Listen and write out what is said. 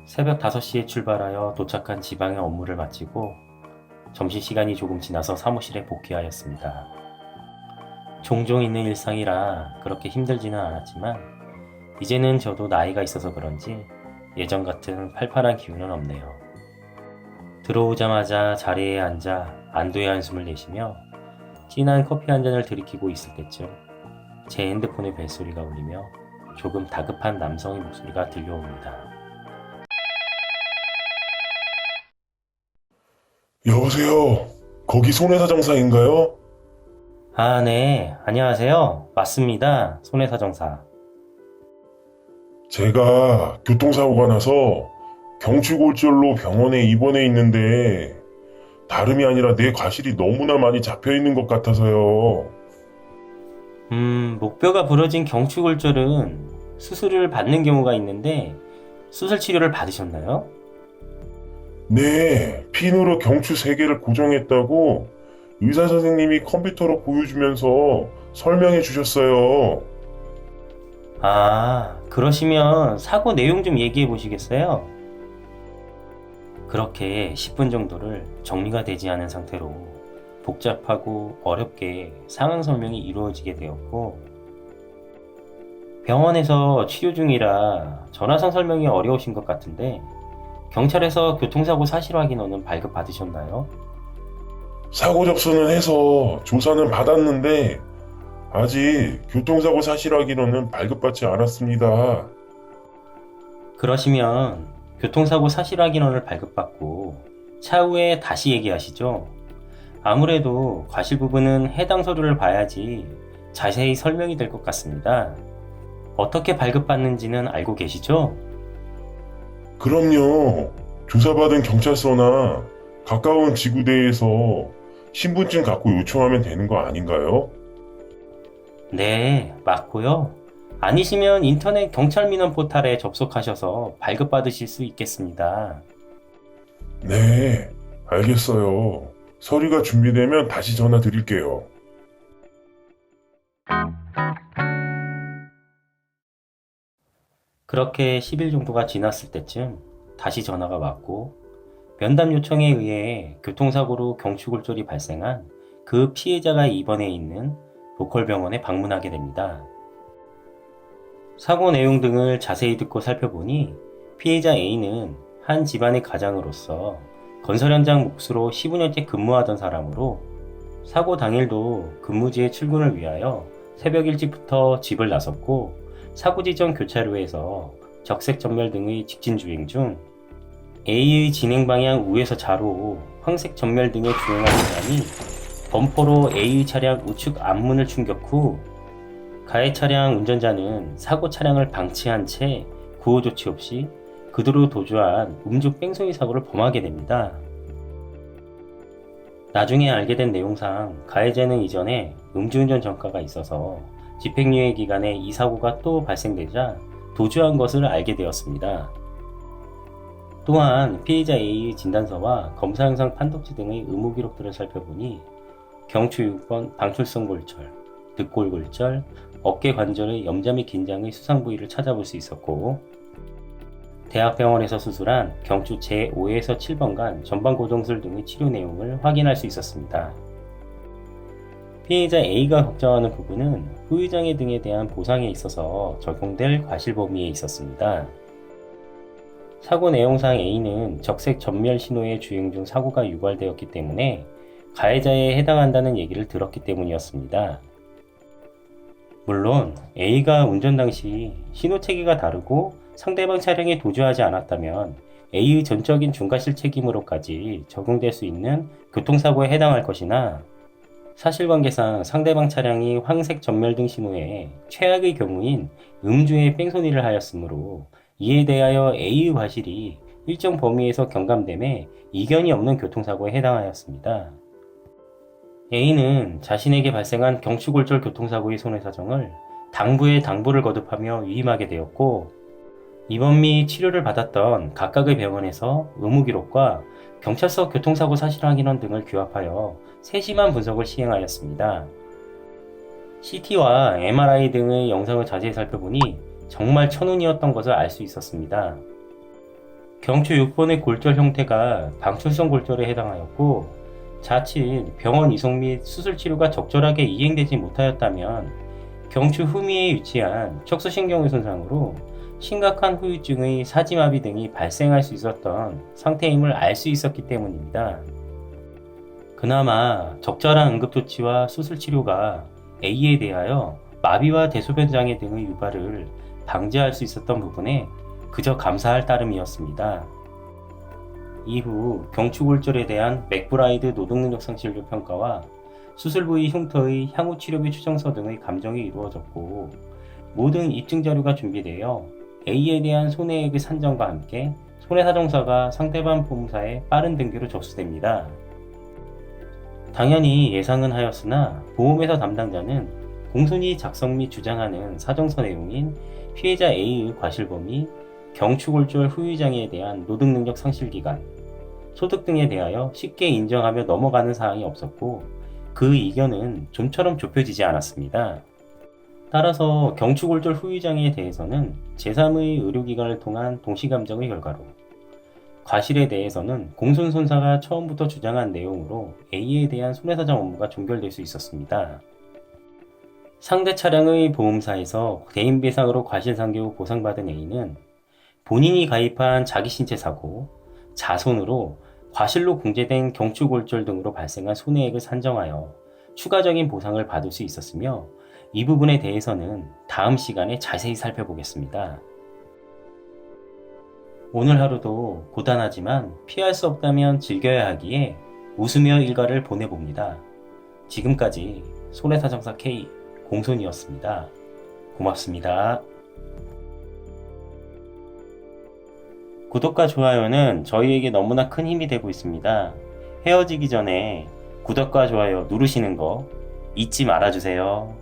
새벽 5시에 출발하여 도착한 지방의 업무를 마치고 점심시간이 조금 지나서 사무실에 복귀하였습니다. 종종 있는 일상이라 그렇게 힘들지는 않았지만 이제는 저도 나이가 있어서 그런지 예전 같은 팔팔한 기운은 없네요. 들어오자마자 자리에 앉아 안도의 한숨을 내쉬며 진한 커피 한 잔을 들이키고 있을 때쯤 제 핸드폰의 벨소리가 울리며 조금 다급한 남성의 목소리가 들려옵니다. 여보세요. 거기 손해사정사인가요? 아, 네. 안녕하세요. 맞습니다. 손해사정사. 제가 교통사고가 나서 경추골절로 병원에 입원해 있는데 다름이 아니라 내 과실이 너무나 많이 잡혀 있는 것 같아서요. 목뼈가 부러진 경추골절은 수술을 받는 경우가 있는데 수술 치료를 받으셨나요? 네, 핀으로 경추 3개를 고정했다고 의사 선생님이 컴퓨터로 보여주면서 설명해 주셨어요. 그러시면 사고 내용 좀 얘기해 보시겠어요? 그렇게 10분 정도를 정리가 되지 않은 상태로 복잡하고 어렵게 상황 설명이 이루어지게 되었고, 병원에서 치료 중이라 전화상 설명이 어려우신 것 같은데 경찰에서 교통사고 사실 확인원은 발급받으셨나요? 사고 접수는 해서 조사는 받았는데 아직 교통사고 사실 확인원은 발급받지 않았습니다. 그러시면 교통사고 사실 확인원을 발급받고 차후에 다시 얘기하시죠. 아무래도 과실 부분은 해당 서류를 봐야지 자세히 설명이 될 것 같습니다. 어떻게 발급받는지는 알고 계시죠? 그럼요. 조사받은 경찰서나 가까운 지구대에서 신분증 갖고 요청하면 되는 거 아닌가요? 네, 맞고요. 아니시면 인터넷 경찰 민원 포탈에 접속하셔서 발급받으실 수 있겠습니다. 네, 알겠어요. 서류가 준비되면 다시 전화 드릴게요. 그렇게 10일 정도가 지났을 때쯤 다시 전화가 왔고, 면담 요청에 의해 교통사고로 경추골절이 발생한 그 피해자가 입원해 있는 로컬 병원에 방문하게 됩니다. 사고 내용 등을 자세히 듣고 살펴보니 피해자 A는 한 집안의 가장으로서 건설 현장 몫으로 15년째 근무하던 사람으로 사고 당일도 근무지에 출근을 위하여 새벽 일찍부터 집을 나섰고 사고 지점 교차로에서 적색 전멸 등의 직진 주행 중 A의 진행 방향 우에서 좌로 황색 전멸 등의 주행하는 사람이 범퍼로 A의 차량 우측 앞문을 충격 후 가해 차량 운전자는 사고 차량을 방치한 채 구호 조치 없이 그대로 도주한 음주 뺑소니 사고를 범하게 됩니다. 나중에 알게 된 내용상 가해자는 이전에 음주운전 전과가 있어서 집행유예 기간에 이 사고가 또 발생되자 도주한 것을 알게 되었습니다. 또한 피해자 A의 진단서와 검사 영상 판독지 등의 의무 기록들을 살펴보니 경추 6번 방출성 골절, 늑골 골절, 어깨 관절의 염자 및 긴장의 수상 부위를 찾아볼 수 있었고, 대학병원에서 수술한 경추 제5에서 7번간 전방 고정술 등의 치료 내용을 확인할 수 있었습니다. 피해자 A가 걱정하는 부분은 후유장애 등에 대한 보상에 있어서 적용될 과실 범위에 있었습니다. 사고 내용상 A는 적색 전멸 신호의 주행 중 사고가 유발되었기 때문에 가해자에 해당한다는 얘기를 들었기 때문이었습니다. 물론 A가 운전 당시 신호 체계가 다르고 상대방 차량에 도주하지 않았다면 A의 전적인 중과실 책임으로까지 적용될 수 있는 교통사고에 해당할 것이나, 사실관계상 상대방 차량이 황색 전멸 등 신호에 최악의 경우인 음주의 뺑소니를 하였으므로 이에 대하여 A의 과실이 일정 범위에서 경감됨에 이견이 없는 교통사고에 해당하였습니다. A는 자신에게 발생한 경추골절 교통사고의 손해사정을 당부에 당부를 거듭하며 위임하게 되었고, 입원 및 치료를 받았던 각각의 병원에서 의무기록과 경찰서 교통사고 사실 확인원 등을 규합하여 세심한 분석을 시행하였습니다. CT와 MRI 등의 영상을 자세히 살펴보니 정말 천운이었던 것을 알 수 있었습니다. 경추 6번의 골절 형태가 방출성 골절에 해당하였고, 자칫 병원 이송 및 수술 치료가 적절하게 이행되지 못하였다면 경추 후미에 위치한 척수신경의 손상으로 심각한 후유증의 사지마비 등이 발생할 수 있었던 상태임을 알 수 있었기 때문입니다. 그나마 적절한 응급조치와 수술치료가 A에 대하여 마비와 대소변 장애 등의 유발을 방지할 수 있었던 부분에 그저 감사할 따름이었습니다. 이후 경추골절에 대한 맥브라이드 노동능력 상실료 평가와 수술 부위 흉터의 향후 치료비 추정서 등의 감정이 이루어졌고, 모든 입증 자료가 준비되어 A에 대한 손해액의 산정과 함께 손해사정서가 상대방 보험사에 빠른 등기로 접수됩니다. 당연히 예상은 하였으나 보험회사 담당자는 공손히 작성 및 주장하는 사정서 내용인 피해자 A의 과실범위, 경추골절 후유장애에 대한 노동능력 상실기간, 소득 등에 대하여 쉽게 인정하며 넘어가는 사항이 없었고, 그 이견은 좀처럼 좁혀지지 않았습니다. 따라서 경추골절 후유장애에 대해서는 제3의 의료기관을 통한 동시감정의 결과로, 과실에 대해서는 공손손사가 처음부터 주장한 내용으로 A에 대한 손해사정 업무가 종결될 수 있었습니다. 상대 차량의 보험사에서 대인배상으로 과실상계 후 보상받은 A는 본인이 가입한 자기신체 사고, 자손으로 과실로 공제된 경추골절 등으로 발생한 손해액을 산정하여 추가적인 보상을 받을 수 있었으며, 이 부분에 대해서는 다음 시간에 자세히 살펴보겠습니다. 오늘 하루도 고단하지만 피할 수 없다면 즐겨야 하기에 웃으며 일과를 보내봅니다. 지금까지 손해사정사 K 공손이었습니다. 고맙습니다. 구독과 좋아요는 저희에게 너무나 큰 힘이 되고 있습니다. 헤어지기 전에 구독과 좋아요 누르시는 거 잊지 말아주세요.